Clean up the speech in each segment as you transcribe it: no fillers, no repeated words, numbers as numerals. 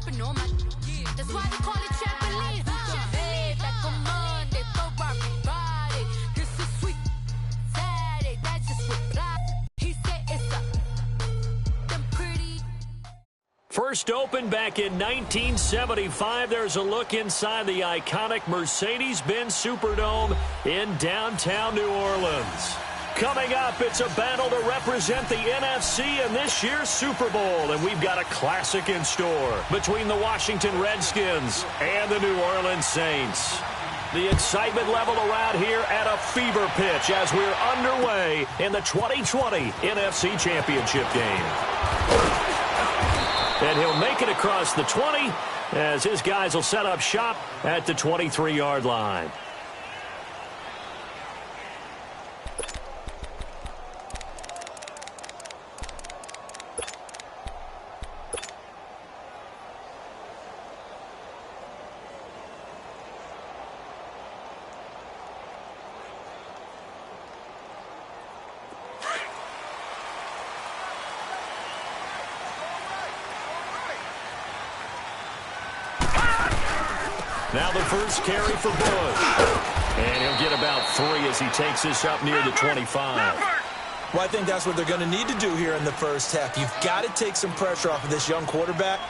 That's why they call it Champion. Like a Monday, Ferrari Friday. This is sweet Saturday. That's just reply. He said it's a them pretty. First opened back in 1975. There's a look inside the iconic Mercedes-Benz Superdome in downtown New Orleans. Coming up, it's a battle to represent the NFC in this year's Super Bowl, and we've got a classic in store between the Washington Redskins and the New Orleans Saints. The excitement level around here at a fever pitch as we're underway in the 2020 NFC Championship game. And he'll make it across the 20 as his guys will set up shop at the 23-yard line. Now the first carry for Bush. And he'll get about 3 as he takes this up near the 25. Well, I think that's what they're going to need to do here in the first half. You've got to take some pressure off of this young quarterback,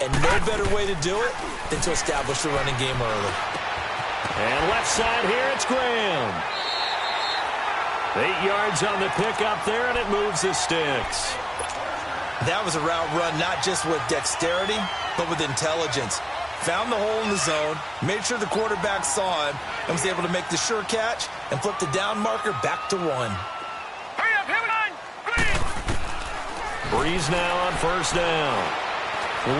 and no better way to do it than to establish the running game early. And left side here, it's Graham. 8 yards on the pickup there, and it moves the sticks. That was a route run not just with dexterity, but with intelligence. Found the hole in the zone, made sure the quarterback saw him, and was able to make the sure catch and flip the down marker back to 1. Hurry up, here we go! Breeze now on first down.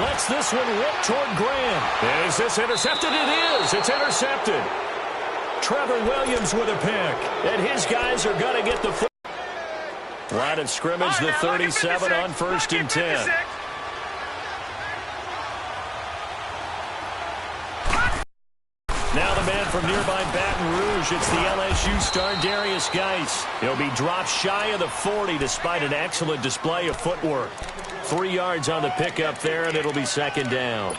Lets this one rip toward Graham. Is this intercepted? It is. It's intercepted. Trevor Williams with a pick. And his guys are going to get the foot. Line of scrimmage, the 37 on first and 10. Now the man from nearby Baton Rouge, it's the LSU star Darius Geis. He'll be dropped shy of the 40 despite an excellent display of footwork. 3 yards on the pickup there, and it'll be second down.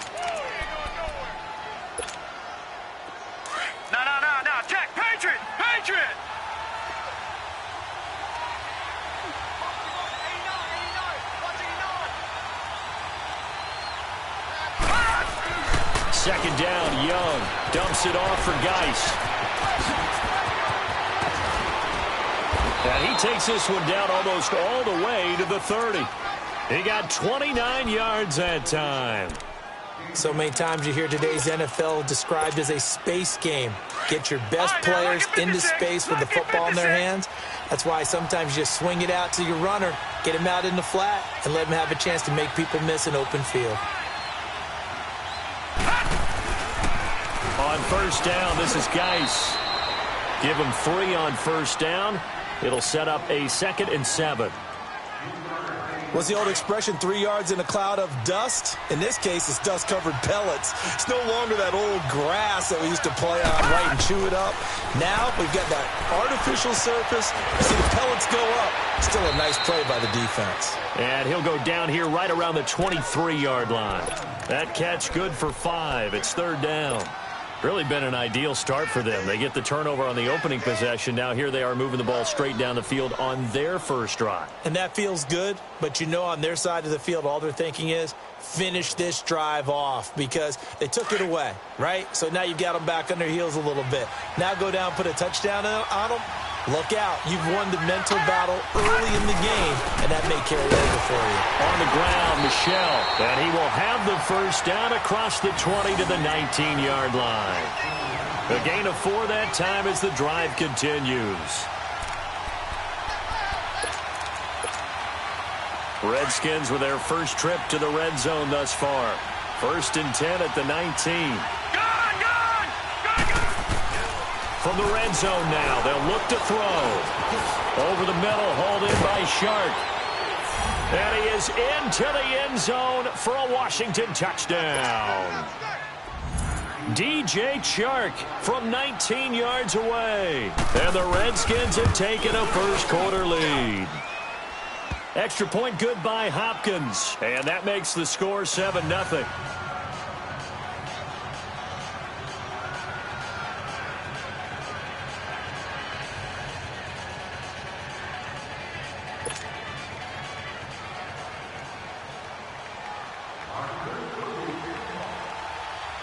No, check, Patriot! Second down, Young dumps it off for Geis. And he takes this one down almost all the way to the 30. He got 29 yards that time. So many times you hear today's NFL described as a space game. Get your best players into space with the football in their hands. That's why sometimes you just swing it out to your runner, get him out in the flat, and let him have a chance to make people miss an open field. On first down, this is Geis. Give him 3 on first down. It'll set up a 2nd and 7. What's the old expression, 3 yards in a cloud of dust? In this case, it's dust-covered pellets. It's no longer that old grass that we used to play on, right, and chew it up. Now we've got that artificial surface. You see the pellets go up. Still a nice play by the defense. And he'll go down here right around the 23-yard line. That catch good for 5. It's third down. Really been an ideal start for them. They get the turnover on the opening possession. Now here they are moving the ball straight down the field on their first drive. And that feels good, but you know on their side of the field all they're thinking is finish this drive off because they took it away, right? So now you've got them back on their heels a little bit. Now go down, put a touchdown on them. Look out. You've won the mental battle early in the game, and that may carry over for you. On the ground, Michelle. And he will have the first down across the 20 to the 19-yard line. A gain of 4 that time as the drive continues. Redskins with their first trip to the red zone thus far. 1st and 10 at the 19. From the red zone now, they'll look to throw. Over the middle, hauled in by Shark. And he is into the end zone for a Washington touchdown. DJ Chark from 19 yards away. And the Redskins have taken a first-quarter lead. Extra point good by Hopkins. And that makes the score 7-0.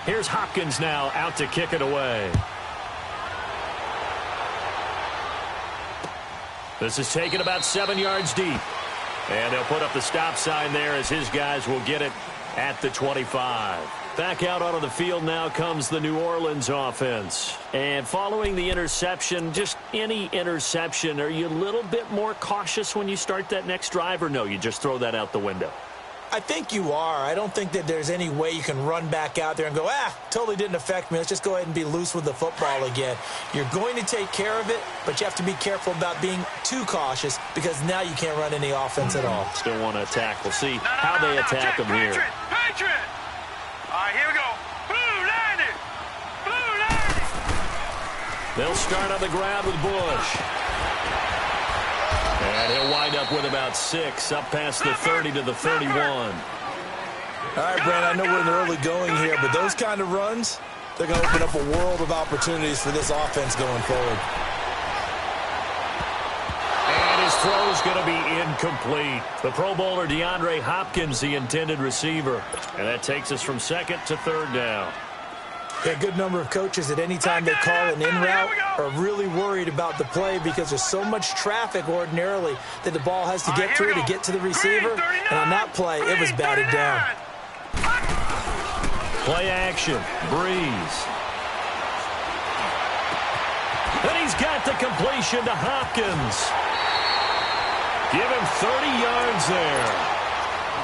Here's Hopkins now out to kick it away. This is taken about 7 yards deep. And they'll put up the stop sign there as his guys will get it at the 25. Back out onto the field now comes the New Orleans offense. And following the interception, just any interception, are you a little bit more cautious when you start that next drive, or no, you just throw that out the window? I think you are. I don't think that there's any way you can run back out there and go, totally didn't affect me. Let's just go ahead and be loose with the football again. You're going to take care of it, but you have to be careful about being too cautious because now you can't run any offense at all. Still want to attack. We'll see how they attack them here. Patriot! All right, here we go. Blue landed! Blue landed! They'll start on the ground with Bush. And he'll wind up with about 6, up past the 30 to the 31. All right, Brent, I know we're in the early going here, but those kind of runs, they're going to open up a world of opportunities for this offense going forward. And his throw's going to be incomplete. The Pro Bowler DeAndre Hopkins, the intended receiver. And that takes us from 2nd to 3rd down. A good number of coaches at any time they call an in route are really worried about the play because there's so much traffic ordinarily that the ball has to get through to get to the receiver. And on that play, it was batted down. Play action. Breeze. And he's got the completion to Hopkins. Give him 30 yards there.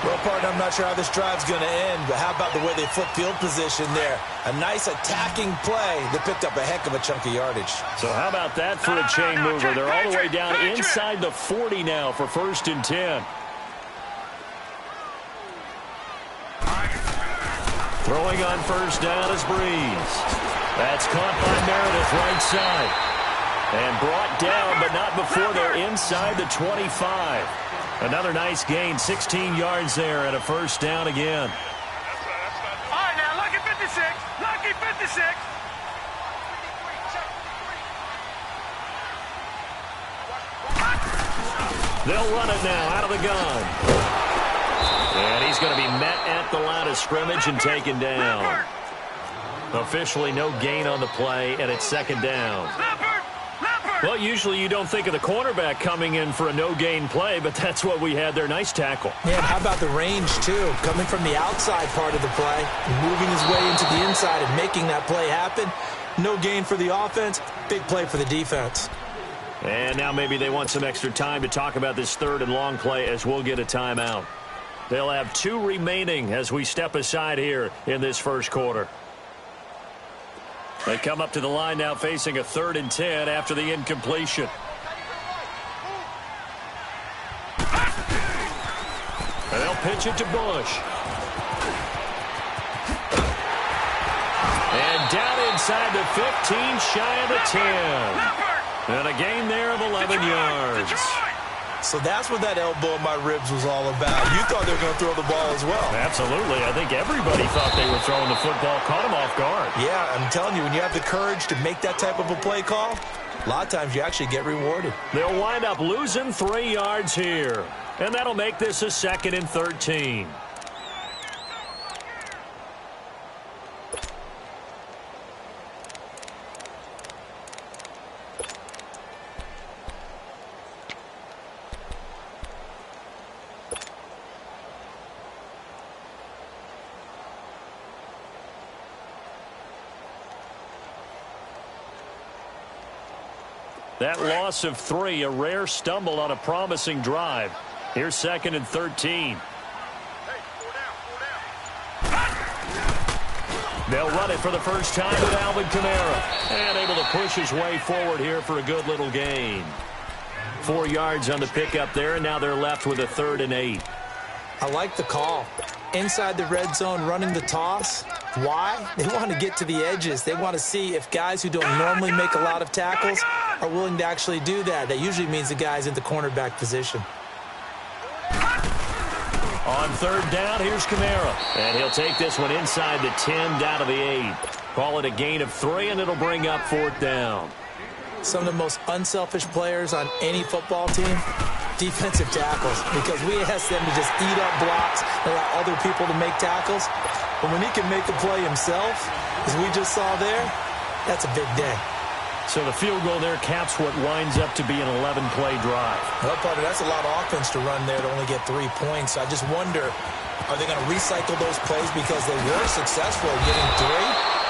Well, partner, I'm not sure how this drive's going to end, but how about the way they flip field position there? A nice attacking play that picked up a heck of a chunk of yardage. So how about that for a chain mover? They're all the way down inside the 40 now for 1st and 10. Throwing on 1st down is Breeze. That's caught by Meredith right side. And brought down, but not before they're inside the 25. Another nice gain, 16 yards there and a 1st down again. All right, now, lucky 56. Lucky 56. They'll run it now out of the gun. And he's going to be met at the line of scrimmage and taken down. Officially no gain on the play, and it's 2nd down. Well, usually you don't think of the cornerback coming in for a no-gain play, but that's what we had there. Nice tackle. Yeah, how about the range, too? Coming from the outside part of the play, moving his way into the inside and making that play happen. No gain for the offense, big play for the defense. And now maybe they want some extra time to talk about this 3rd and long play as we'll get a timeout. They'll have 2 remaining as we step aside here in this 1st quarter. They come up to the line now facing a 3rd and 10 after the incompletion. And they'll pitch it to Bush. And down inside the 15, shy of the 10. And a gain there of 11 yards. So that's what that elbow in my ribs was all about. You thought they were going to throw the ball as well. Absolutely. I think everybody thought they were throwing the football. Caught him off guard. Yeah, I'm telling you, when you have the courage to make that type of a play call, a lot of times you actually get rewarded. They'll wind up losing 3 yards here. And that'll make this a 2nd and 13. That loss of 3, a rare stumble on a promising drive. Here's 2nd and 13. They'll run it for the first time with Alvin Kamara. And able to push his way forward here for a good little gain. 4 yards on the pickup there, and now they're left with a 3rd and 8. I like the call. Inside the red zone, running the toss. Why? They want to get to the edges. They want to see if guys who don't normally make a lot of tackles are willing to actually do that. That usually means the guy's in the cornerback position. On 3rd down, here's Kamara. And he'll take this one inside the 10, down to the 8. Call it a gain of 3, and it'll bring up 4th down. Some of the most unselfish players on any football team, defensive tackles, because we ask them to just eat up blocks and allow other people to make tackles. But when he can make a play himself, as we just saw there, that's a big day. So the field goal there caps what winds up to be an 11-play drive. Well, partner, that's a lot of offense to run there to only get 3 points. I just wonder, are they going to recycle those plays because they were successful in getting 3?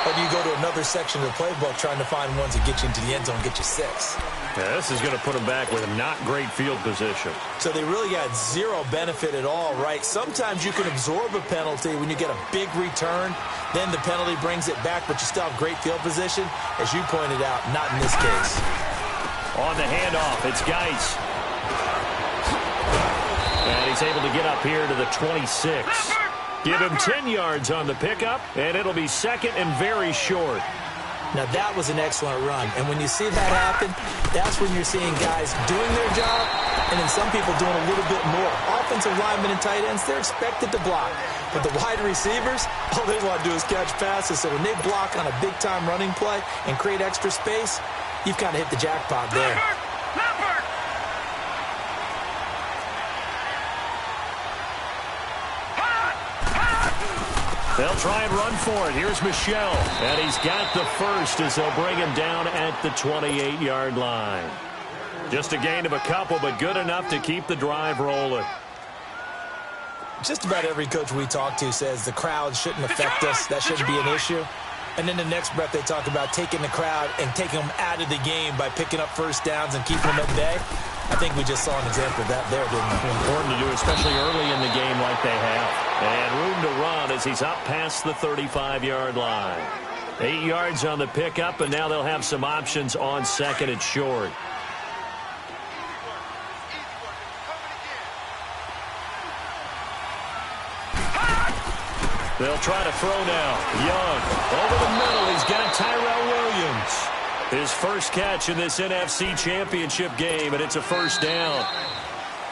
Or do you go to another section of the playbook trying to find ones that get you into the end zone and get you 6? Yeah, this is going to put them back with a not great field position. So they really got zero benefit at all, right? Sometimes you can absorb a penalty when you get a big return. Then the penalty brings it back, but you still have great field position. As you pointed out, not in this case. On the handoff, it's Geis. And he's able to get up here to the 26. Give him 10 yards on the pickup, and it'll be second and very short. Now, that was an excellent run. And when you see that happen, that's when you're seeing guys doing their job and then some people doing a little bit more. Offensive linemen and tight ends, they're expected to block. But the wide receivers, all they want to do is catch passes. So when they block on a big-time running play and create extra space, you've kind of hit the jackpot there. They'll try and run for it. Here's Michel. And he's got the first as they'll bring him down at the 28-yard line. Just a gain of a couple, but good enough to keep the drive rolling. Just about every coach we talk to says the crowd shouldn't affect us. That shouldn't be an issue. And then the next breath they talk about taking the crowd and taking them out of the game by picking up first downs and keeping them at bay. I think we just saw an example of that there, didn't we? Important to do, especially early in the game like they have. And room to run as he's up past the 35-yard line. 8 yards on the pickup, and now they'll have some options on second and short. They'll try to throw now. Young over the middle. He's got Tyrell Williams. His first catch in this NFC Championship game, and it's a first down.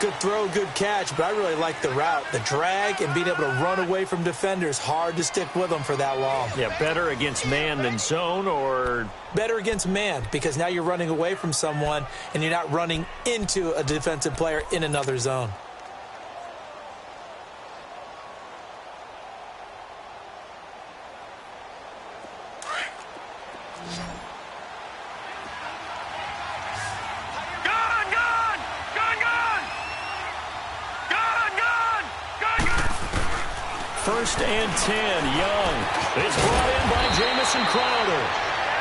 Good throw, good catch, but I really like the route. The drag and being able to run away from defenders, hard to stick with them for that long. Yeah, better against man than zone, or? Better against man, because now you're running away from someone and you're not running into a defensive player in another zone. First and 10, Young is brought in by Jamison Crowder.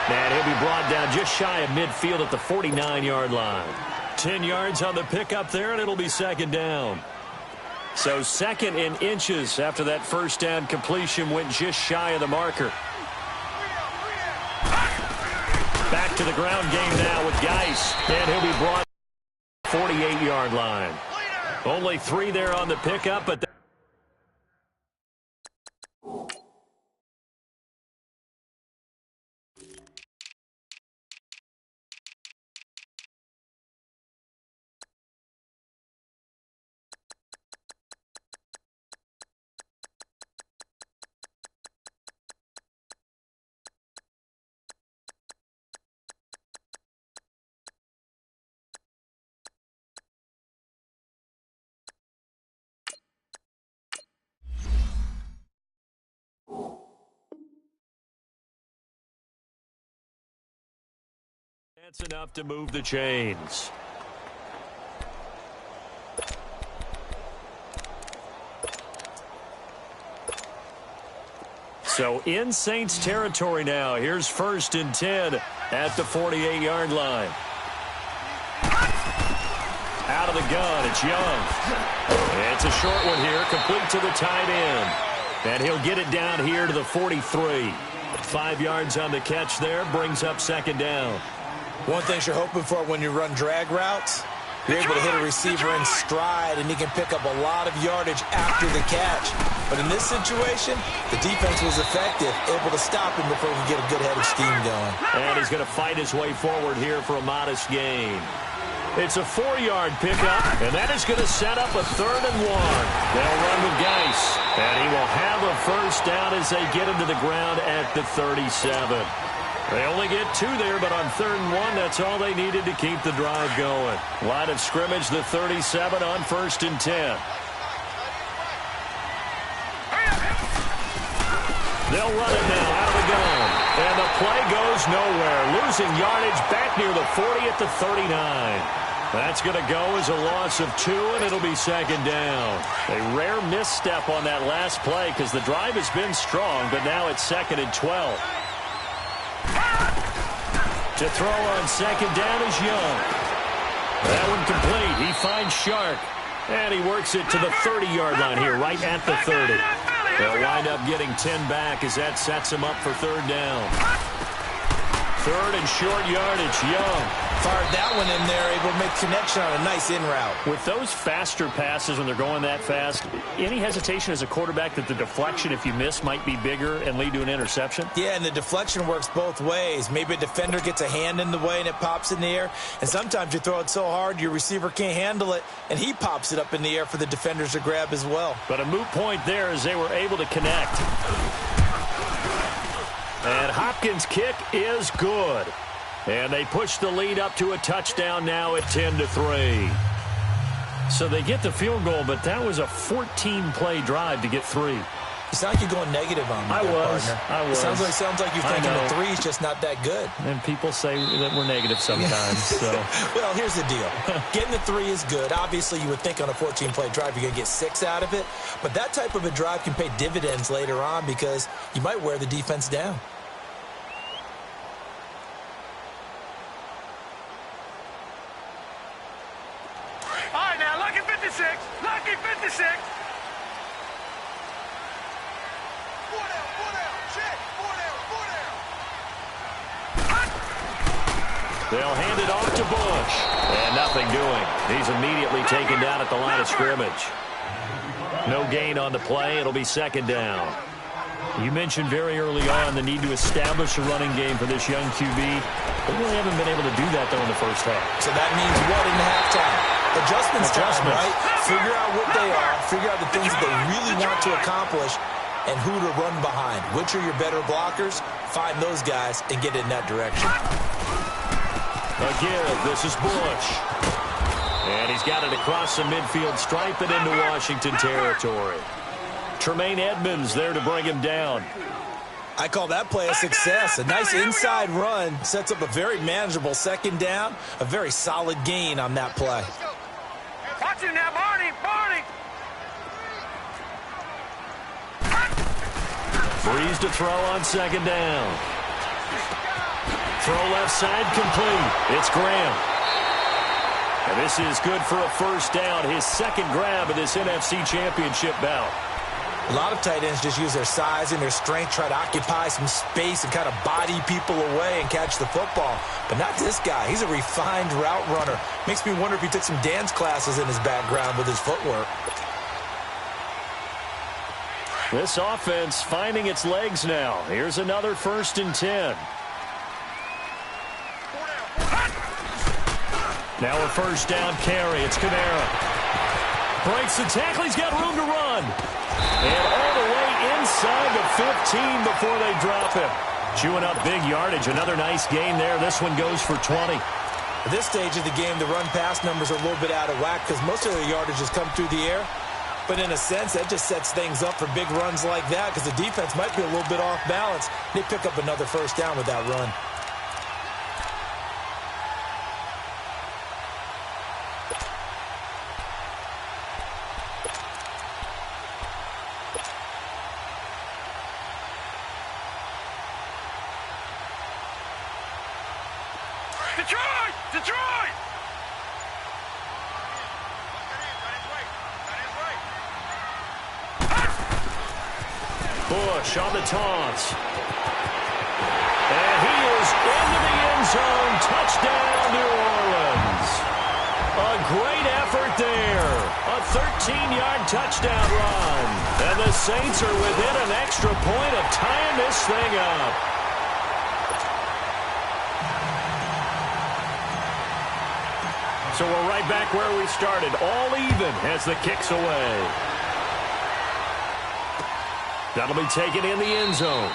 And he'll be brought down just shy of midfield at the 49-yard line. 10 yards on the pickup there, and it'll be second down. So second in inches after that first down completion went just shy of the marker. Back to the ground game now with Geis. And he'll be brought to the 48-yard line. Only 3 there on the pickup, but that's enough to move the chains. So in Saints territory now. Here's first and 10 at the 48-yard line. Out of the gun, it's Young. It's a short one here, complete to the tight end. And he'll get it down here to the 43. 5 yards on the catch there, brings up second down. One thing you're hoping for when you run drag routes, you're able to hit a receiver in stride, and he can pick up a lot of yardage after the catch. But in this situation, the defense was effective, able to stop him before he could get a good head of steam going. And he's going to fight his way forward here for a modest gain. It's a 4-yard pickup, and that is going to set up a 3rd and 1. They'll run with Geis, and he will have a first down as they get him to the ground at the 37. They only get 2 there, but on 3rd and 1, that's all they needed to keep the drive going. Line of scrimmage, the 37 on 1st and 10. They'll run it now out of the gun. And the play goes nowhere. Losing yardage back near the 40 at the 39. That's going to go as a loss of 2, and it'll be second down. A rare misstep on that last play because the drive has been strong, but now it's 2nd and 12. To throw on second down is Young. That one complete. He finds Shark. And he works it to the 30-yard line here, right at the 30. They'll wind up getting 10 back as that sets him up for third down. Third and short yardage, Young. Fired that one in there, able to make connection on a nice in route. With those faster passes when they're going that fast, any hesitation as a quarterback that the deflection, if you miss, might be bigger and lead to an interception? Yeah, and the deflection works both ways. Maybe a defender gets a hand in the way and it pops in the air. And sometimes you throw it so hard your receiver can't handle it, and he pops it up in the air for the defenders to grab as well. But a moot point there as they were able to connect. And Hopkins' kick is good. And they push the lead up to a touchdown now at 10-3. So they get the field goal, but that was a 14-play drive to get 3. You sound like you're going negative on me. I was. It sounds like you're thinking the 3 is just not that good. And people say that we're negative sometimes. So. Well, here's the deal. Getting the 3 is good. Obviously, you would think on a 14-play drive you're going to get 6 out of it. But that type of a drive can pay dividends later on because you might wear the defense down. Lucky 56. They'll hand it off to Bush. And nothing doing. He's immediately taken down at the line of scrimmage. No gain on the play. It'll be second down. You mentioned very early on the need to establish a running game for this young QB. They really haven't been able to do that, though, in the first half. So that means what in halftime? Adjustments time, right? Figure out what they are. Figure out the things that they really want to accomplish and who to run behind. Which are your better blockers? Find those guys and get in that direction. Again, this is Bush. And he's got it across the midfield stripe and into Washington territory. Tremaine Edmonds there to bring him down. I call that play a success. A nice inside run sets up a very manageable second down. A very solid gain on that play. Watch him now, Barney. Breeze to throw on second down. Throw left side complete. It's Graham. And this is good for a first down. His second grab of this NFC Championship bout. A lot of tight ends just use their size and their strength, try to occupy some space and kind of body people away and catch the football. But not this guy. He's a refined route runner. Makes me wonder if he took some dance classes in his background with his footwork. This offense finding its legs now. Here's another 1st and 10. Now a first down carry. It's Kamara. Breaks the tackle. He's got room to run. And all the way inside the 15 before they drop him. Chewing up big yardage. Another nice gain there. This one goes for 20. At this stage of the game, the run-pass numbers are a little bit out of whack because most of the yardage has come through the air. But in a sense, that just sets things up for big runs like that because the defense might be a little bit off balance. They pick up another first down with that run. Detroit! Bush on the taunts. And he is into the end zone. Touchdown, New Orleans. A great effort there. A 13-yard touchdown run. And the Saints are within an extra point of tying this thing up. So we're right back where we started. All even as the kick's away. That'll be taken in the end zone.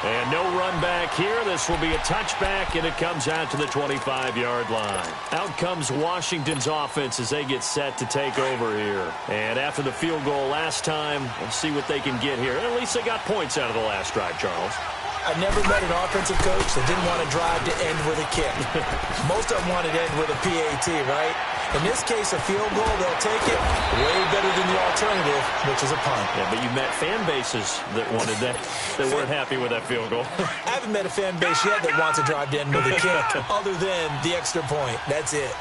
And no run back here. This will be a touchback, and it comes out to the 25-yard line. Out comes Washington's offense as they get set to take over here. And after the field goal last time, we'll see what they can get here. At least they got points out of the last drive, Charles. I've never met an offensive coach that didn't want to drive to end with a kick. Most of them wanted to end with a PAT, right? In this case, a field goal, they'll take it way better than the alternative, which is a punt. Yeah, but you met fan bases that wanted that, that weren't happy with that field goal. I haven't met a fan base yet that wants to drive to end with a kick other than the extra point. That's it.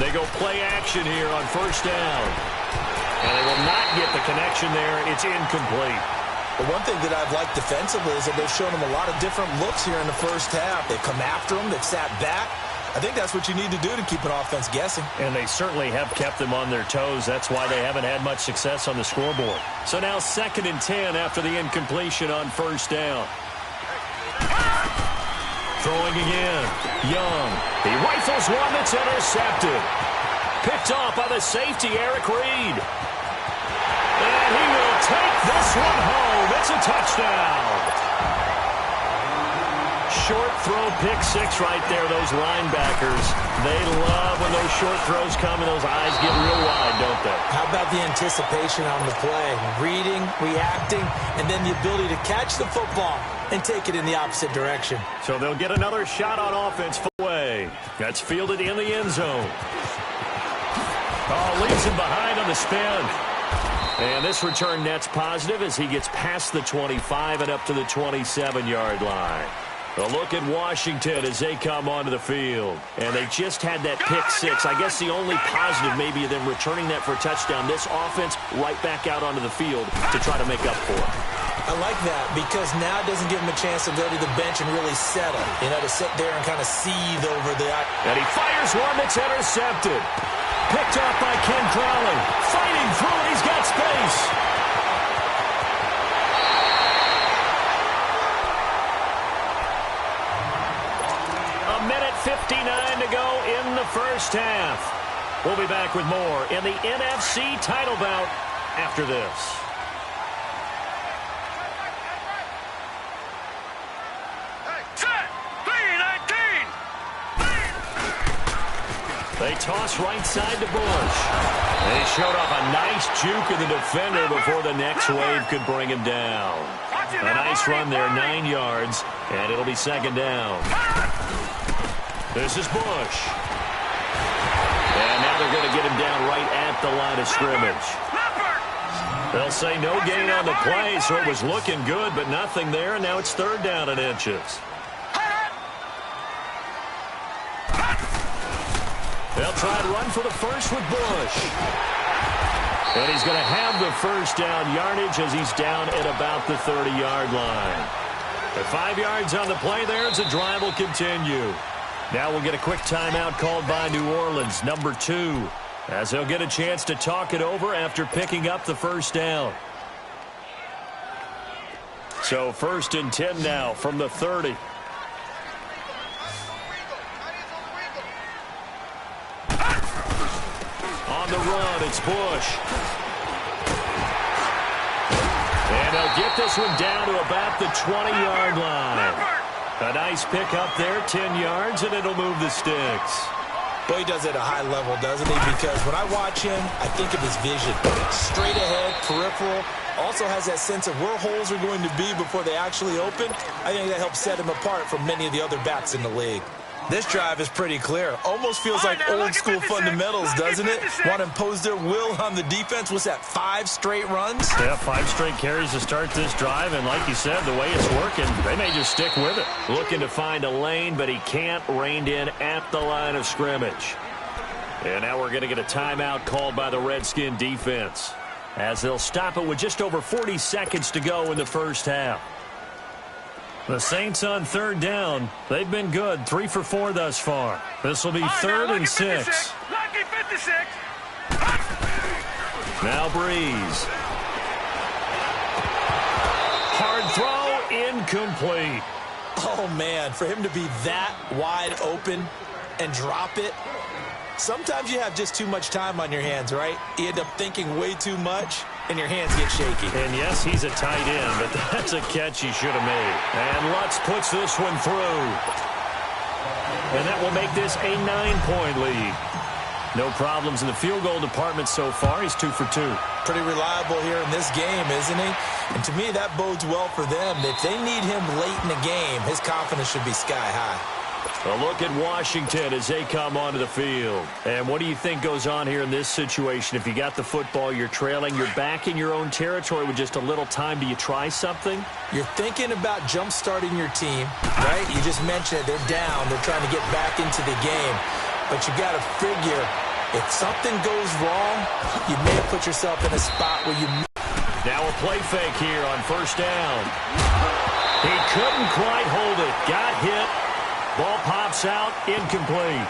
They go play action here on first down. And they will not get the connection there. It's incomplete. The one thing that I've liked defensively is that they've shown them a lot of different looks here in the first half. They've come after them. They've sat back. I think that's what you need to do to keep an offense guessing. And they certainly have kept them on their toes. That's why they haven't had much success on the scoreboard. So now 2nd and 10 after the incompletion on first down. Throwing again. Young. He rifles one that's intercepted. Picked off by the safety, Eric Reed. And he will take this one home. It's a touchdown. Short throw, pick six right there. Those linebackers, they love when those short throws come and those eyes get real wide, don't they? How about the anticipation on the play? Reading, reacting, and then the ability to catch the football and take it in the opposite direction. So they'll get another shot on offense away. That's fielded in the end zone. Oh, leaves him behind on the spin. And this return net's positive as he gets past the 25 and up to the 27-yard line. A look at Washington as they come onto the field. And they just had that pick six. I guess the only positive maybe of them returning that for a touchdown. This offense right back out onto the field to try to make up for it. I like that because now it doesn't give them a chance to go to the bench and really settle. You know, to sit there and kind of seethe over the... And he fires one that's intercepted. Picked off by Ken Crowley. Fighting through, he's got space. A minute 59 to go in the first half. We'll be back with more in the NFC title bout after this. They toss right side to Bush. They showed off a nice juke of the defender before the next wave could bring him down. A nice run there, 9 yards, and it'll be 2nd down. This is Bush. And now they're going to get him down right at the line of scrimmage. They'll say no gain on the play, so it was looking good, but nothing there, and now it's 3rd down and inches. They'll try to run for the first with Bush. And he's going to have the first down yardage as he's down at about the 30-yard line. At 5 yards on the play there as the drive will continue. Now we'll get a quick timeout called by New Orleans, number 2, as they'll get a chance to talk it over after picking up the first down. So 1st and 10 now from the 30. On the run, it's Bush. And they'll get this one down to about the 20-yard line. A nice pick up there, 10 yards, and it'll move the sticks. Boy, he does it at a high level, doesn't he? Because when I watch him, I think of his vision. Straight ahead, peripheral. Also has that sense of where holes are going to be before they actually open. I think that helps set him apart from many of the other backs in the league. This drive is pretty clear. Almost feels like old school fundamentals, doesn't it? Want to impose their will on the defense. What's that, 5 straight runs? Yeah, 5 straight carries to start this drive. And like you said, the way it's working, they may just stick with it. Looking to find a lane, but he can't. Reined in at the line of scrimmage. And now we're going to get a timeout called by the Redskin defense, as they'll stop it with just over 40 seconds to go in the first half. The Saints on 3rd down. They've been good, 3 for 4 thus far. This will be 3rd and 6. Now Breeze. Hard throw, incomplete. Oh, man, for him to be that wide open and drop it, Sometimes you have just too much time on your hands, right? You end up thinking way too much, and your hands get shaky. And yes, he's a tight end, but that's a catch he should have made. And Lutz puts this one through. And that will make this a 9-point lead. No problems in the field goal department so far. He's 2 for 2. Pretty reliable here in this game, isn't he? And to me, that bodes well for them. If they need him late in the game, his confidence should be sky high. A look at Washington as they come onto the field. And what do you think goes on here in this situation? If you got the football, you're trailing, you're back in your own territory with just a little time. Do you try something? You're thinking about jump-starting your team, right? You just mentioned it. They're down. They're trying to get back into the game. But you got to figure, if something goes wrong, you may have put yourself in a spot where you... Now a play fake here on first down. He couldn't quite hold it. Got hit. Ball pops out. Incomplete.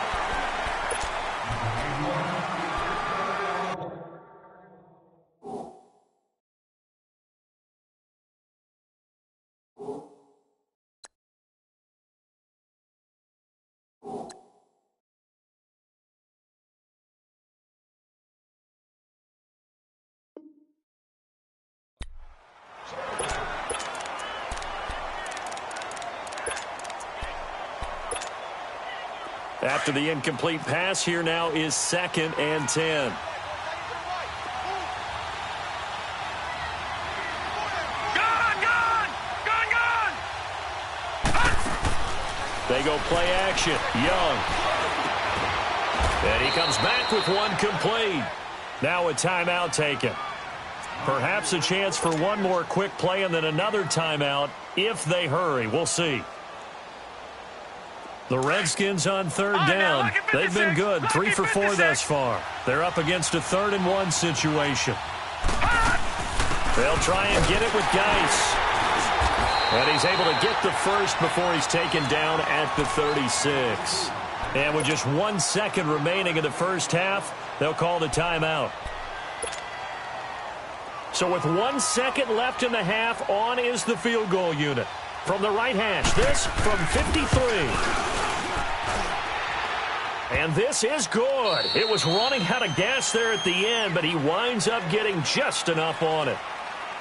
After the incomplete pass, here now is 2nd and 10. They go play action. Young. And he comes back with one complete. Now a timeout taken. Perhaps a chance for one more quick play and then another timeout if they hurry. We'll see. The Redskins on 3rd down. They've been good. 3 for 4 thus far. They're up against a 3rd and 1 situation. They'll try and get it with Geis. And he's able to get the first before he's taken down at the 36. And with just 1 second remaining in the first half, they'll call the timeout. So with 1 second left in the half, on is the field goal unit. From the right hash, this from 53. And this is good. It was running out of gas there at the end, but he winds up getting just enough on it.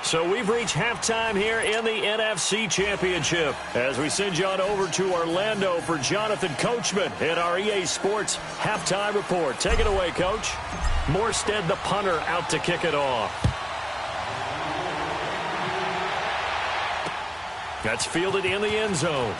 So we've reached halftime here in the NFC Championship as we send you on over to Orlando for Jonathan Coachman in our EA Sports Halftime Report. Take it away, Coach. Morstead, the punter, out to kick it off. That's fielded in the end zone.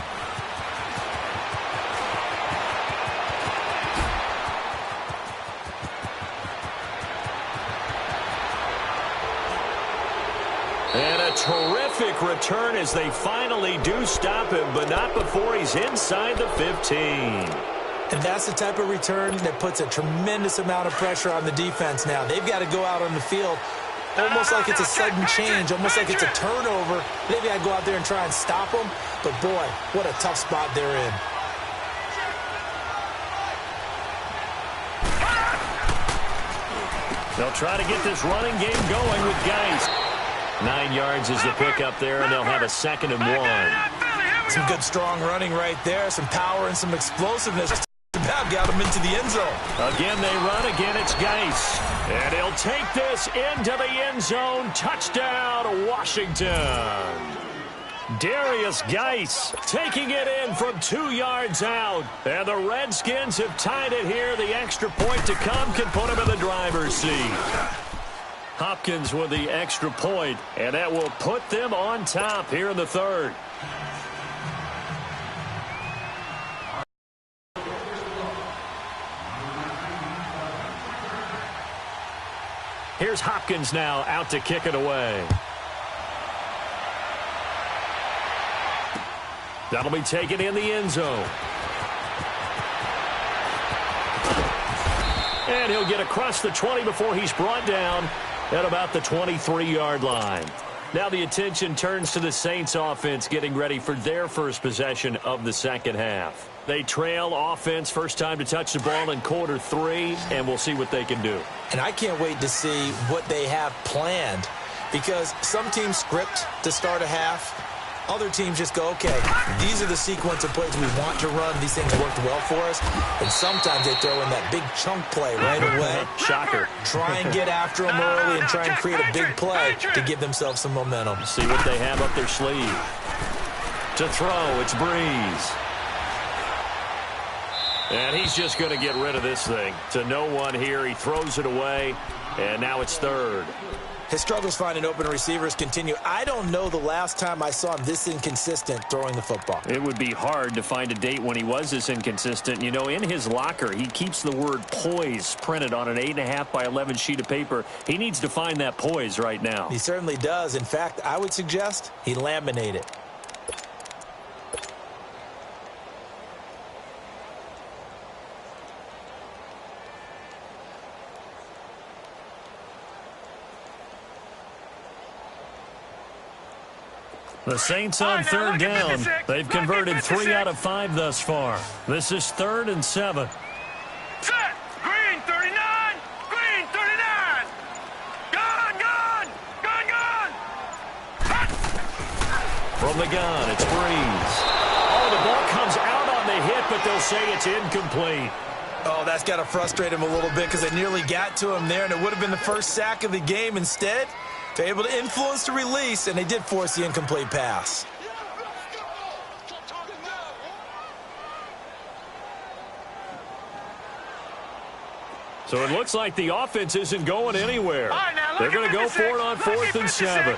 And a terrific return as they finally do stop him, but not before he's inside the 15. And that's the type of return that puts a tremendous amount of pressure on the defense now. They've got to go out on the field almost like it's a sudden change, almost like it's a turnover. They've got to go out there and try and stop them. But, boy, what a tough spot they're in. They'll try to get this running game going with Geis. 9 yards is the pickup there, and they'll have a 2nd and 1. Some good, strong running right there, some power and some explosiveness. Just about got him into the end zone. Again, they run. Again, it's Geis. And he'll take this into the end zone. Touchdown, Washington. Darius Geis taking it in from 2 yards out. And the Redskins have tied it here. The extra point to come can put him in the driver's seat. Hopkins with the extra point, and that will put them on top here in the 3rd. Here's Hopkins now out to kick it away. That'll be taken in the end zone. And he'll get across the 20 before he's brought down at about the 23-yard line. Now the attention turns to the Saints offense getting ready for their first possession of the second half. They trail offense, first time to touch the ball in quarter 3, and we'll see what they can do. And I can't wait to see what they have planned, because some teams script to start a half, Other teams just go, okay, these are the sequence of plays we want to run. These things worked well for us. And sometimes they throw in that big chunk play right away. Shocker. Try and get after them early and try and create a big play to give themselves some momentum. See what they have up their sleeve. To throw, it's Breeze. And he's just going to get rid of this thing. To no one here. He throws it away, and now it's third. His struggles finding open receivers continue. I don't know the last time I saw him this inconsistent throwing the football. It would be hard to find a date when he was this inconsistent. You know, in his locker, he keeps the word poise printed on an 8.5 by 11 sheet of paper. He needs to find that poise right now. He certainly does. In fact, I would suggest he laminate it. The Saints on third down. They've converted 3 out of 5 thus far. This is 3rd and 7. Set. Green 39. Green 39. Gun. Hot. From the gun, it's Breeze. Oh, the ball comes out on the hit, but they'll say it's incomplete. Oh, that's got to frustrate him a little bit because they nearly got to him there, and it would have been the first sack of the game. Instead, they're able to influence the release, and they did force the incomplete pass. So it looks like the offense isn't going anywhere. All right, now, They're going to go for it on 4th and 7. Here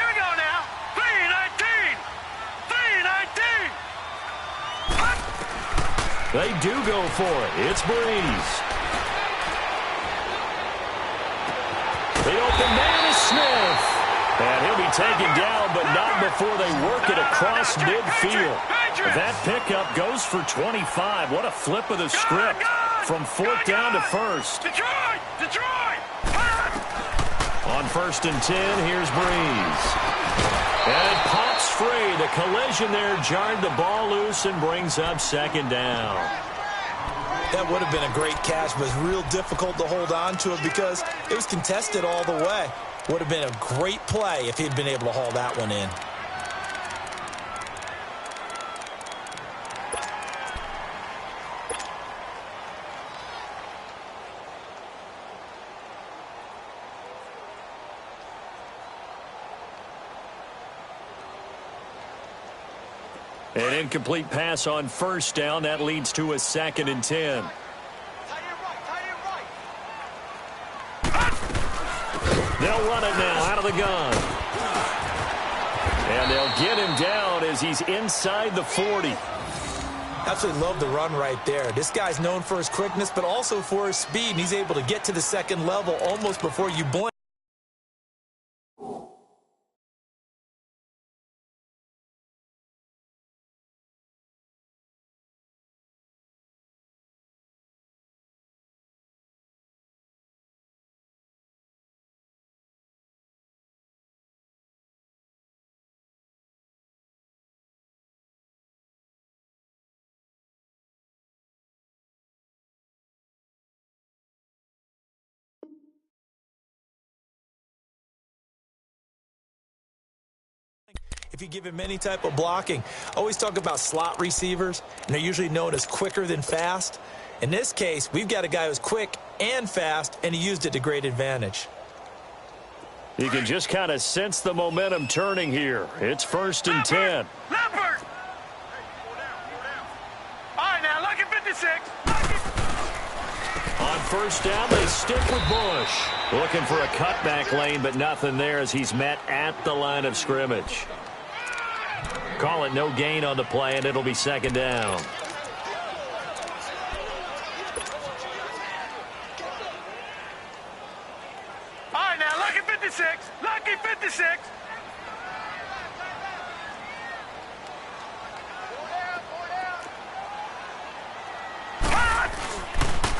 we go now. 3-19. They do go for it. It's Breeze. The open man is Smith. And he'll be taken down, but not before they work it across midfield. That pickup goes for 25. What a flip of the script from 4th down to 1st. Detroit. On 1st and 10, here's Breeze. And it pops free. The collision there jarred the ball loose and brings up 2nd down. That would have been a great catch, but it's real difficult to hold on to it because it was contested all the way. Would have been a great play if he'd been able to haul that one in. An incomplete pass on 1st down. That leads to a 2nd and 10. They'll run it now out of the gun. And they'll get him down as he's inside the 40. Absolutely love the run right there. This guy's known for his quickness, but also for his speed. And he's able to get to the 2nd level almost before you blink. If you give him any type of blocking, I always talk about slot receivers, and they're usually known as quicker than fast. In this case, we've got a guy who's quick and fast, and he used it to great advantage. You can just kind of sense the momentum turning here. It's 1st and 10. Leopard. All right, now, lucky 56. On 1st down, they stick with Bush. Looking for a cutback lane, but nothing there as he's met at the line of scrimmage. Call it no gain on the play, and it'll be 2nd down. All right, now, lucky 56. Lucky 56.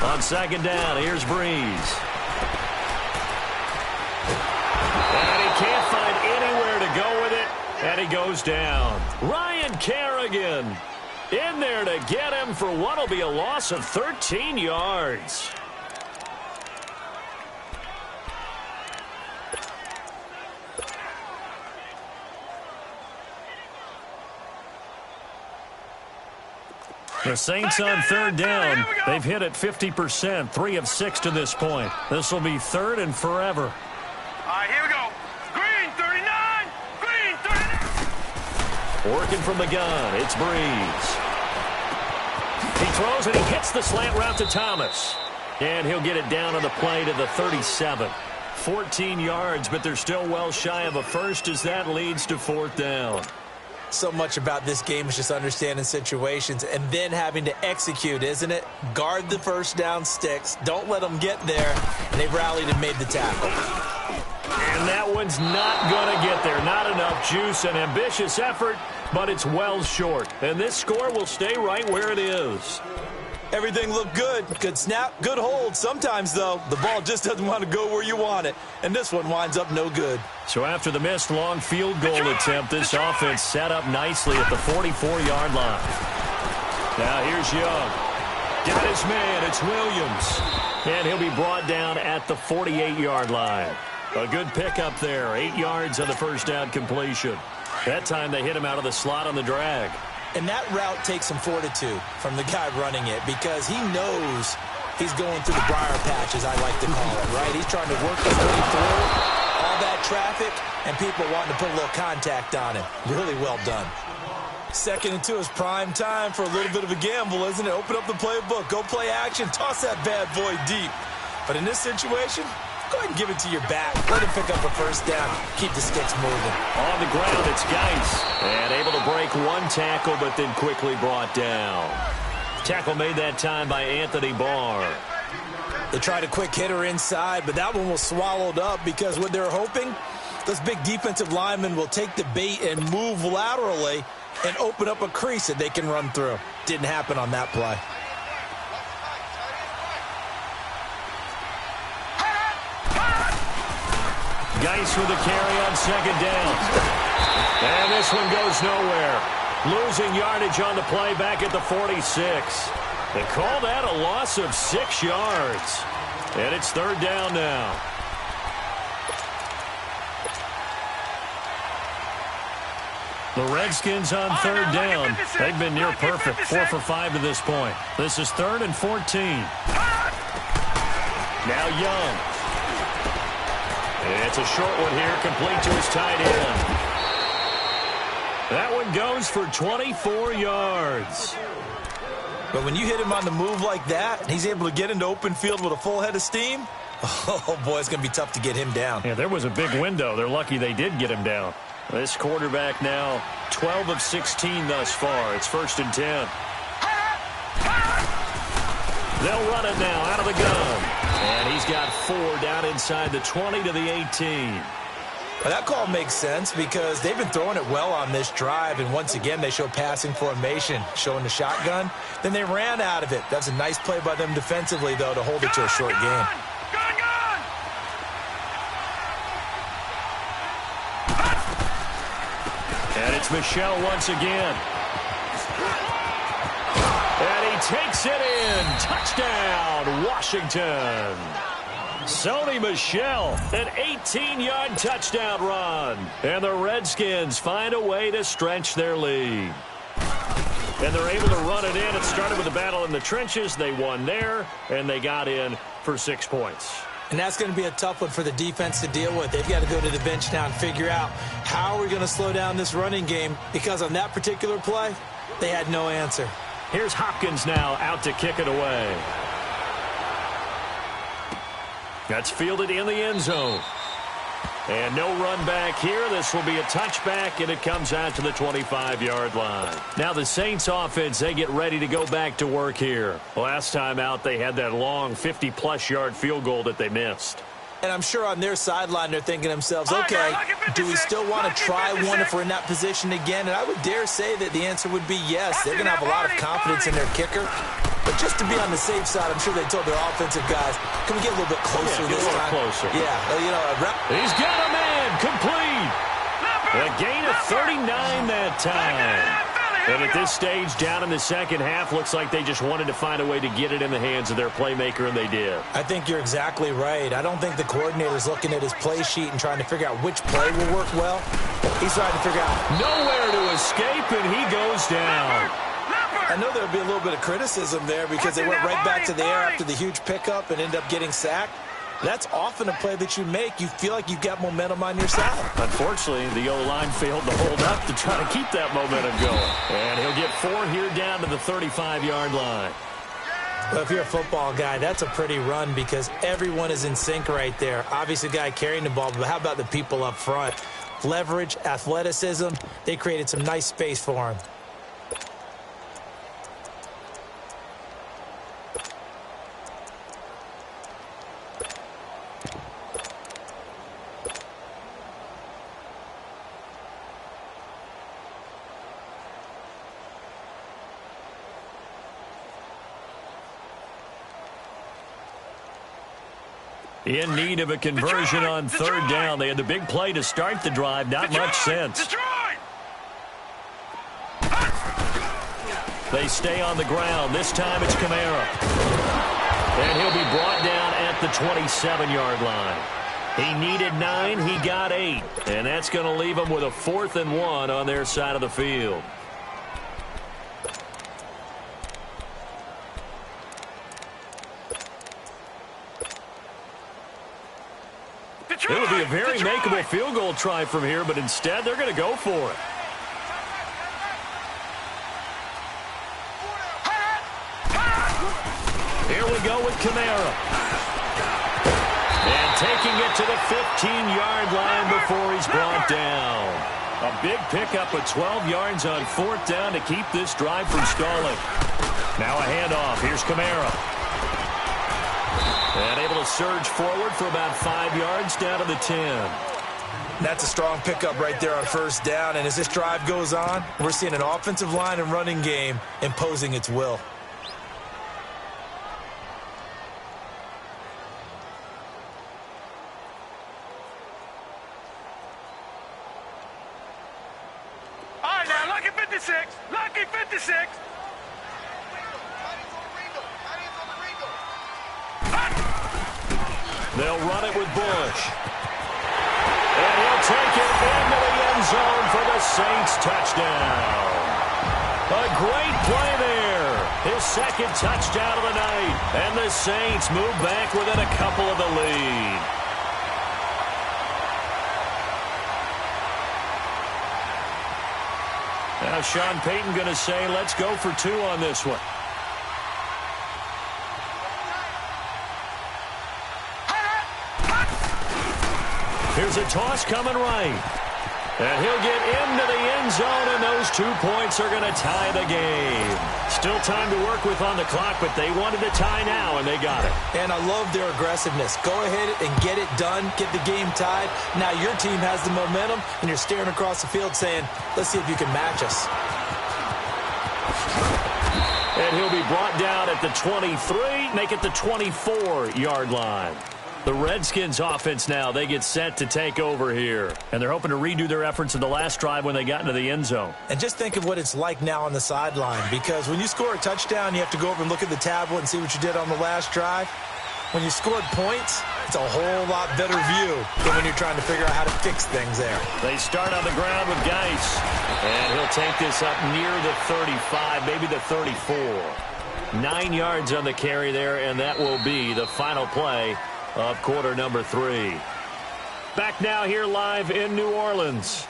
On 2nd down, here's Breeze. And he can't find anywhere to go with it, and he goes down. Ryan Kerrigan in there to get him for what will be a loss of 13 yards. The Saints on third down. They've hit it 50%, 3 of 6 to this point. This will be third and forever. All right, here we go. Green 39. Green 39. Working from the gun, it's Breeze. He throws and he hits the slant route to Thomas. And he'll get it down on the play to the 37. 14 yards, but they're still well shy of a first as that leads to fourth down. So much about this game is just understanding situations and then having to execute, isn't it? Guard the first down sticks. Don't let them get there. And they've rallied and made the tackle. And that one's not going to get there. Not enough juice. An ambitious effort, but it's well short. And this score will stay right where it is. Everything looked good. Good snap, good hold. Sometimes, though, the ball just doesn't want to go where you want it. And this one winds up no good. So after the missed long field goal attempt, this offense set up nicely at the 44-yard line. Now here's Young. Got his man. It's Williams. And he'll be brought down at the 48-yard line. A good pickup there. 8 yards on the first down completion. That time they hit him out of the slot on the drag. And that route takes some fortitude from the guy running it because he knows he's going through the briar patch, as I like to call it, right? He's trying to work his way through all that traffic and people wanting to put a little contact on him. Really well done. 2nd and 2 is prime time for a little bit of a gamble, isn't it? Open up the playbook, go play action, toss that bad boy deep. But in this situation, go ahead and give it to your back. Let him pick up a first down. Keep the sticks moving. On the ground, it's Geis. And able to break one tackle, but then quickly brought down. Tackle made that time by Anthony Barr. They tried a quick hitter inside, but that one was swallowed up because what they're hoping, those big defensive linemen will take the bait and move laterally and open up a crease that they can run through. Didn't happen on that play. Geis with a carry on second down. And this one goes nowhere. Losing yardage on the play back at the 46. They call that a loss of 6 yards. And it's third down now. The Redskins on third down. They've been near perfect. 4 for 5 to this point. This is 3rd and 14. Now Young. It's a short one here, complete to his tight end. That one goes for 24 yards. But when you hit him on the move like that, and he's able to get into open field with a full head of steam, oh, boy, it's going to be tough to get him down. Yeah, there was a big window. They're lucky they did get him down. This quarterback now 12 of 16 thus far. It's 1st and 10. They'll run it now out of the gun. And he's got 4 down inside the 20 to the 18. Well, that call makes sense because they've been throwing it well on this drive, and once again they show passing formation, showing the shotgun. Then they ran out of it. That's a nice play by them defensively, though, to hold it to a short game. And it's Michel once again. And he takes it in. Touchdown, Washington. Sony Michel, an 18-yard touchdown run. And the Redskins find a way to stretch their lead. And they're able to run it in. It started with a battle in the trenches. They won there, and they got in for 6 points. And that's going to be a tough one for the defense to deal with. They've got to go to the bench now and figure out how are we going to slow down this running game, because on that particular play, they had no answer. Here's Hopkins now out to kick it away. That's fielded in the end zone. And no run back here. This will be a touchback, and it comes out to the 25-yard line. Now the Saints offense, they get ready to go back to work here. Last time out, they had that long 50-plus yard field goal that they missed. And I'm sure on their sideline, they're thinking to themselves, okay, do we still want to try one if we're in that position again? And I would dare say that the answer would be yes. They're going to have a lot of confidence in their kicker. But just to be on the safe side, I'm sure they told their offensive guys, can we get a little bit closer this time? Closer. Yeah, you know. He's got a man, complete. A gain of 39 that time. And at this stage, down in the second half, looks like they just wanted to find a way to get it in the hands of their playmaker, and they did. I think you're exactly right. I don't think the coordinator's looking at his play sheet and trying to figure out which play will work well. He's trying to figure out nowhere to escape, and he goes down. I know there would be a little bit of criticism there because they went right back to the air after the huge pickup and ended up getting sacked. That's often a play that you make. You feel like you've got momentum on your side. Unfortunately, the O-line failed to hold up to try to keep that momentum going. And he'll get 4 here down to the 35-yard line. Well, if you're a football guy, that's a pretty run because everyone is in sync right there. Obviously, the guy carrying the ball, but how about the people up front? Leverage, athleticism, they created some nice space for him. In need of a conversion on third down. They had the big play to start the drive. Not much sense. They stay on the ground. This time it's Kamara. And he'll be brought down at the 27-yard line. He needed 9. He got 8. And that's going to leave him with a 4th and 1 on their side of the field. It would be a very makeable field goal try from here, but instead they're going to go for it. Here we go with Kamara. And taking it to the 15-yard line before he's brought down. A big pickup of 12 yards on 4th down to keep this drive from stalling. Now a handoff. Here's Kamara. And able to surge forward for about 5 yards down to the 10. That's a strong pickup right there on 1st down. And as this drive goes on, we're seeing an offensive line and running game imposing its will. All right, now, lucky 56. Lucky 56. They'll run it with Bush. And he'll take it into the end zone for the Saints touchdown. A great play there. His 2nd touchdown of the night. And the Saints move back within a couple of the lead. Now Sean Payton going to say, let's go for 2 on this one. Here's a toss coming right. And he'll get into the end zone, and those 2 points are going to tie the game. Still time to work with on the clock, but they wanted to tie now, and they got it. And I love their aggressiveness. Go ahead and get it done, get the game tied. Now your team has the momentum, and you're staring across the field saying, let's see if you can match us. And he'll be brought down at the 23, make it the 24-yard line. The Redskins offense now, they get set to take over here. And they're hoping to redo their efforts in the last drive when they got into the end zone. And just think of what it's like now on the sideline, because when you score a touchdown, you have to go over and look at the tablet and see what you did on the last drive. When you scored points, it's a whole lot better view than when you're trying to figure out how to fix things there. They start on the ground with Geis. And he'll take this up near the 35, maybe the 34. 9 yards on the carry there, and that will be the final play of quarter number 3. Back now here live in New Orleans.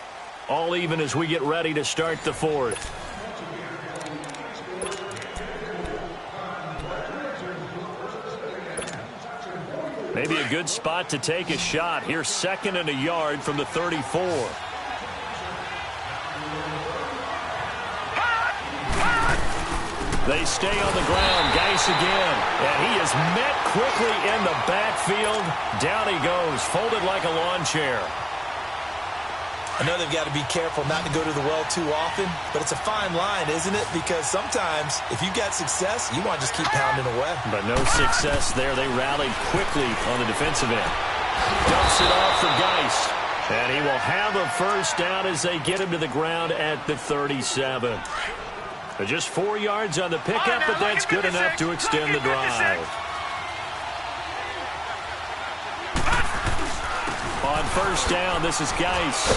All even as we get ready to start the 4th. Maybe a good spot to take a shot. Here's 2nd and a yard from the 34. They stay on the ground. Geis again. And he is met quickly in the backfield. Down he goes, folded like a lawn chair. I know they've got to be careful not to go to the well too often, but it's a fine line, isn't it? Because sometimes, if you got success, you want to just keep pounding away. But no success there. They rallied quickly on the defensive end. Dumps it off for Geis. And he will have a 1st down as they get him to the ground at the 37. Just 4 yards on the pickup, but that's good enough to extend the drive. On 1st down, this is Geis.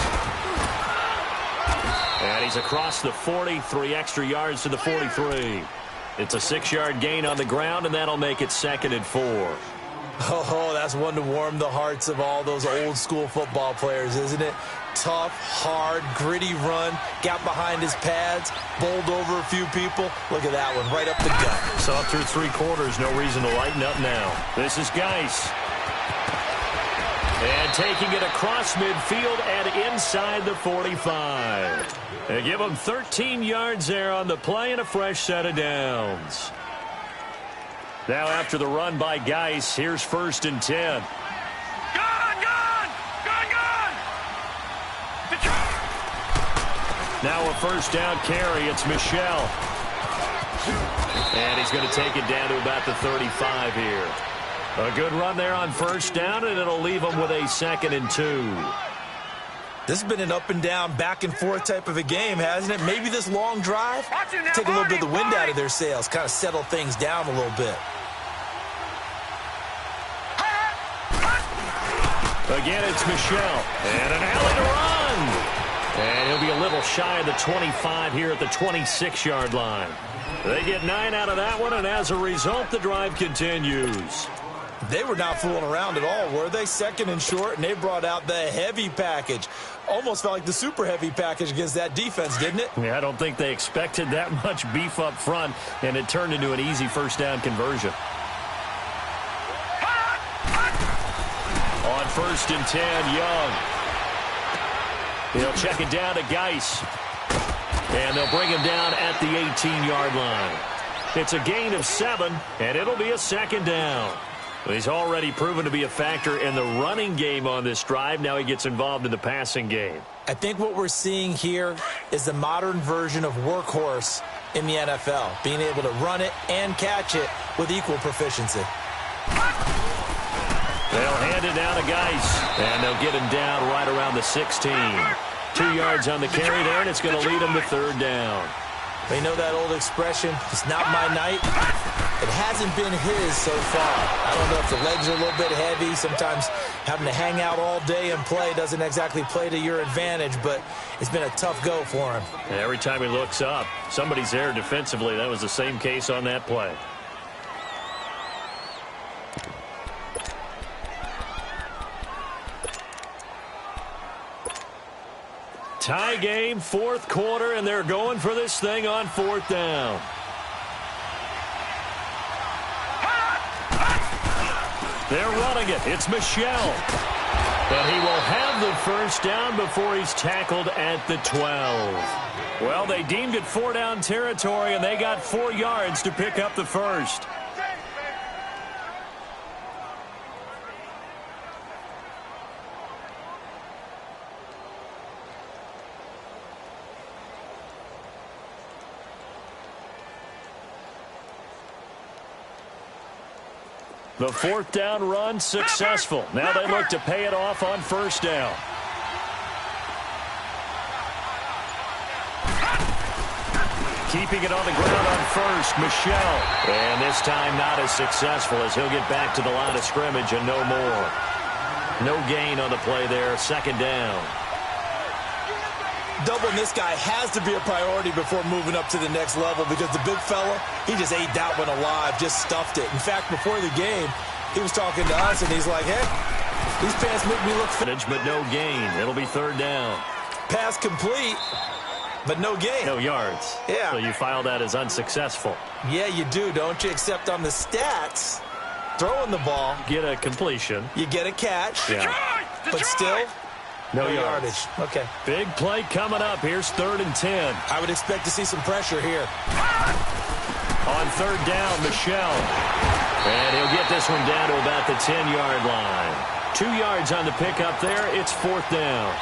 And he's across the 40, 3 extra yards to the 43. It's a 6-yard gain on the ground, and that'll make it 2nd and 4. Oh, that's one to warm the hearts of all those old-school football players, isn't it? Tough, hard, gritty run, got behind his pads, bowled over a few people. Look at that one, right up the gut. Saw through 3 quarters, no reason to lighten up now. This is Geis. And taking it across midfield and inside the 45. They give him 13 yards there on the play and a fresh set of downs. Now after the run by Geis, here's 1st and 10. Now a 1st down carry. It's Michel. And he's going to take it down to about the 35 here. A good run there on 1st down, and it'll leave them with a 2nd and 2. This has been an up and down, back and forth type of a game, hasn't it? Maybe this long drive, take a little bit of the wind out of their sails, kind of settle things down a little bit. Again, it's Michel. And an alley to run. And he'll be a little shy of the 25 here at the 26-yard line. They get 9 out of that one, and as a result, the drive continues. They were not fooling around at all, were they? 2nd and short, and they brought out the heavy package. Almost felt like the super heavy package against that defense, didn't it? Yeah, I don't think they expected that much beef up front, and it turned into an easy 1st down conversion. On 1st and 10, Young. He'll check it down to Geis. And they'll bring him down at the 18-yard line. It's a gain of 7, and it'll be a 2nd down. He's already proven to be a factor in the running game on this drive. Now he gets involved in the passing game. I think what we're seeing here is the modern version of workhorse in the NFL, being able to run it and catch it with equal proficiency. They'll hand it down to Geis, and they'll get him down right around the 16. 2 yards on the carry there, and it's going to lead him to 3rd down. They know that old expression, it's not my night. It hasn't been his so far. I don't know if the legs are a little bit heavy. Sometimes having to hang out all day and play doesn't exactly play to your advantage, but it's been a tough go for him. And every time he looks up, somebody's there defensively. That was the same case on that play. Tie game, 4th quarter, and they're going for this thing on 4th down. They're running it. It's Michel. But he will have the 1st down before he's tackled at the 12. Well, they deemed it 4-down territory, and they got 4 yards to pick up the 1st. The 4th down run successful. Now they look to pay it off on 1st down. Keeping it on the ground on 1st, Michel. And this time not as successful as he'll get back to the line of scrimmage and no more. No gain on the play there. 2nd down. Doubling this guy has to be a priority before moving up to the next level because the big fella, he just ate that one alive, just stuffed it. In fact, before the game, he was talking to us, and he's like, hey, these pants make me look finish, but no gain. It'll be 3rd down. Pass complete, but no gain. No yards. Yeah. So you file that as unsuccessful. Yeah, you do, don't you? Except on the stats, throwing the ball. Get a completion. You get a catch. Yeah. But still, no yardage. Okay. Big play coming up. Here's 3rd and 10. I would expect to see some pressure here. On 3rd down, Michel. And he'll get this one down to about the 10-yard line. 2 yards on the pickup there. It's 4th down.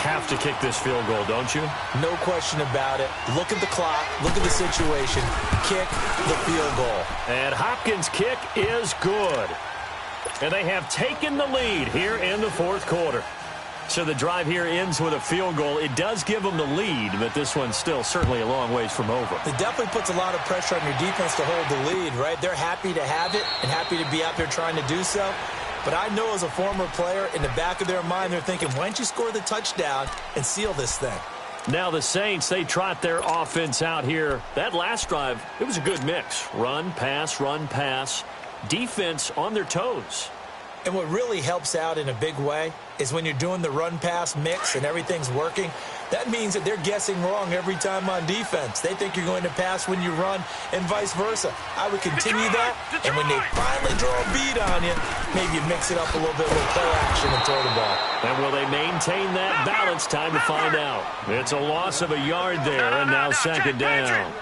Have to kick this field goal, don't you? No question about it. Look at the clock. Look at the situation. Kick the field goal. And Hopkins' kick is good. And they have taken the lead here in the 4th quarter. So the drive here ends with a field goal. It does give them the lead, but this one's still certainly a long ways from over. It definitely puts a lot of pressure on your defense to hold the lead, right? They're happy to have it and happy to be out there trying to do so. But I know as a former player, in the back of their mind, they're thinking, why don't you score the touchdown and seal this thing? Now the Saints, they trot their offense out here. That last drive, it was a good mix. Run, pass, defense on their toes. And what really helps out in a big way is when you're doing the run-pass mix and everything's working, that means that they're guessing wrong every time on defense. They think you're going to pass when you run and vice versa. I would continue that, and when they finally draw a beat on you, maybe you mix it up a little bit with play action and throw the ball. And will they maintain that balance? Time to find out. It's a loss of a yard there, and now second down.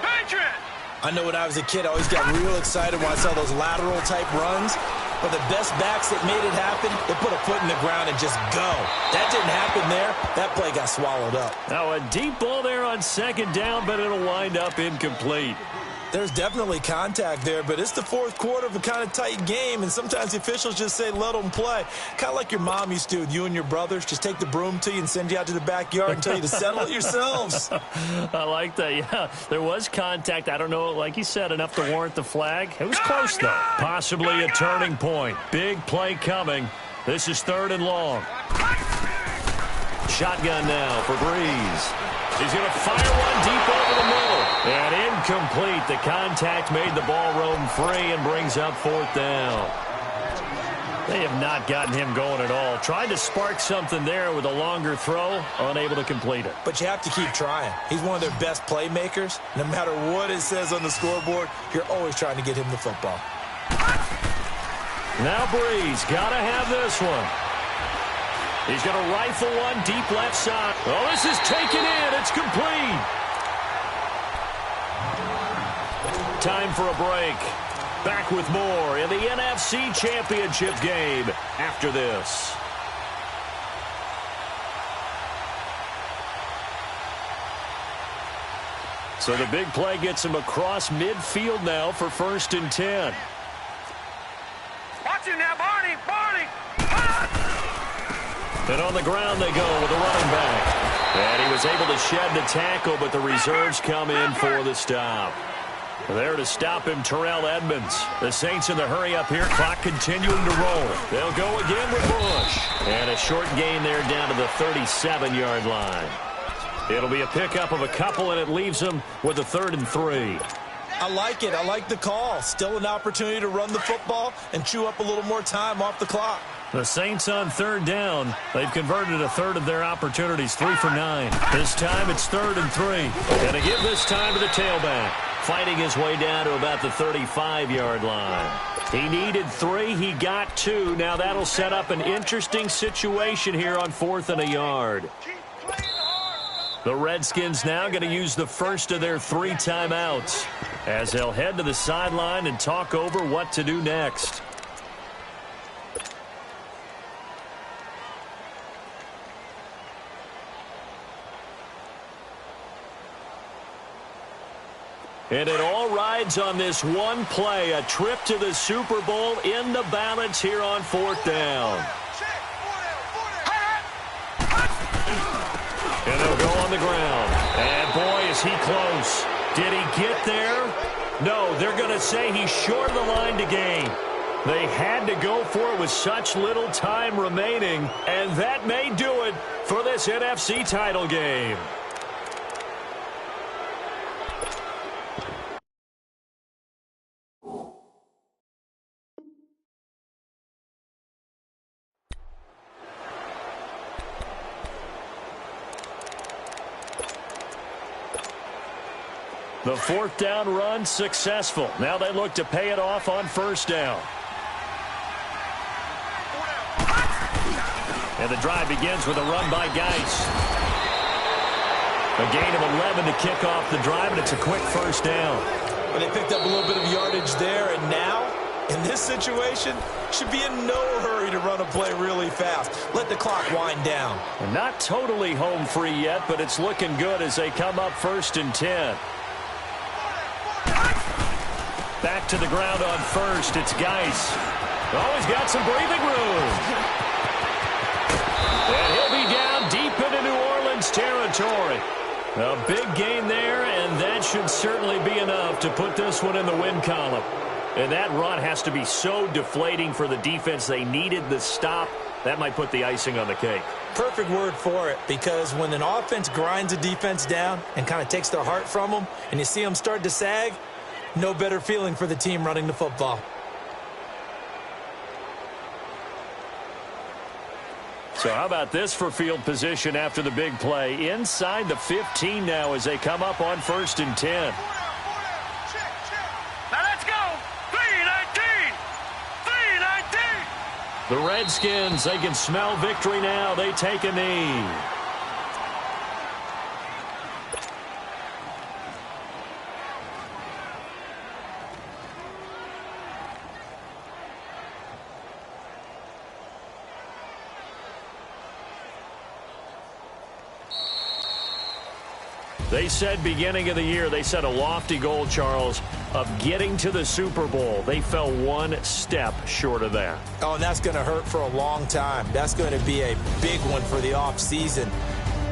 I know when I was a kid, I always got real excited when I saw those lateral-type runs. But the best backs that made it happen, they put a foot in the ground and just go. That didn't happen there. That play got swallowed up. Now a deep ball there on second down, but it'll wind up incomplete. There's definitely contact there, but it's the fourth quarter of a kind of tight game, and sometimes the officials just say, let them play. Kind of like your mom used to with you and your brothers. Just take the broom to you and send you out to the backyard and tell you to settle it yourselves. I like that, yeah. There was contact. I don't know, like you said, enough to warrant the flag. It was close, though. Possibly a turning point. Big play coming. This is 3rd and long. Shotgun now for Breeze. He's going to fire one deep over the middle. And incomplete. The contact made the ball roam free and brings up 4th down. They have not gotten him going at all. Tried to spark something there with a longer throw. Unable to complete it. But you have to keep trying. He's one of their best playmakers. No matter what it says on the scoreboard, you're always trying to get him the football. Now Breeze. Got to have this one. He's going to rifle one deep left side. Oh, this is taken in. It's complete. Time for a break. Back with more in the NFC Championship game after this. So the big play gets him across midfield now for 1st and 10. Watch him now, Barney. And on the ground they go with the running back. And he was able to shed the tackle, but the reserves come in for the stop. There to stop him, Terrell Edmonds. The Saints in the hurry up here. Clock continuing to roll. They'll go again with Bush. And a short gain there down to the 37-yard line. It'll be a pickup of a couple, and it leaves them with a 3rd and 3. I like it. I like the call. Still an opportunity to run the football and chew up a little more time off the clock. The Saints on 3rd down. They've converted a third of their opportunities, 3 for 9. This time it's 3rd and 3. Going to give this time to the tailback. Fighting his way down to about the 35-yard line. He needed 3. He got 2. Now that'll set up an interesting situation here on 4th and a yard. The Redskins now going to use the first of their 3 timeouts as they'll head to the sideline and talk over what to do next. And it all rides on this one play, a trip to the Super Bowl in the balance here on 4th down. And they'll go on the ground. And boy, is he close. Did he get there? No, they're going to say he's short of the line to gain. They had to go for it with such little time remaining, and that may do it for this NFC title game. The 4th down run successful. Now they look to pay it off on 1st down. And the drive begins with a run by Geis. A gain of 11 to kick off the drive, and it's a quick 1st down. Well, they picked up a little bit of yardage there, and now, in this situation, should be in no hurry to run a play really fast. Let the clock wind down. And not totally home free yet, but it's looking good as they come up 1st and 10. Back to the ground on 1st. It's Geis. Oh, he's got some breathing room. And he'll be down deep into New Orleans territory. A big gain there, and that should certainly be enough to put this one in the win column. And that run has to be so deflating for the defense. They needed the stop. That might put the icing on the cake. perfect word for it, because when an offense grinds a defense down and kind of takes their heart from them, and you see them start to sag, no better feeling for the team running the football. So how about this for field position after the big play? Inside the 15 now as they come up on 1st and 10. Now let's go. 3-19. 3-19. The Redskins, they can smell victory now. They take a knee. They said beginning of the year, they set a lofty goal, Charles, of getting to the Super Bowl. They fell one step short of that. Oh, and that's going to hurt for a long time. That's going to be a big one for the offseason.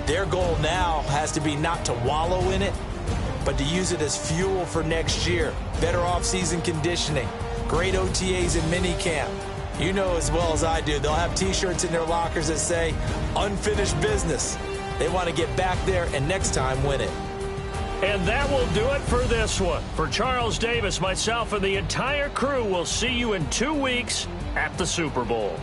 Their goal now has to be not to wallow in it, but to use it as fuel for next year. Better offseason conditioning, great OTAs and minicamp. You know as well as I do, they'll have T-shirts in their lockers that say, unfinished business. They want to get back there and next time win it. And that will do it for this one. For Charles Davis, myself, and the entire crew, we'll see you in 2 weeks at the Super Bowl.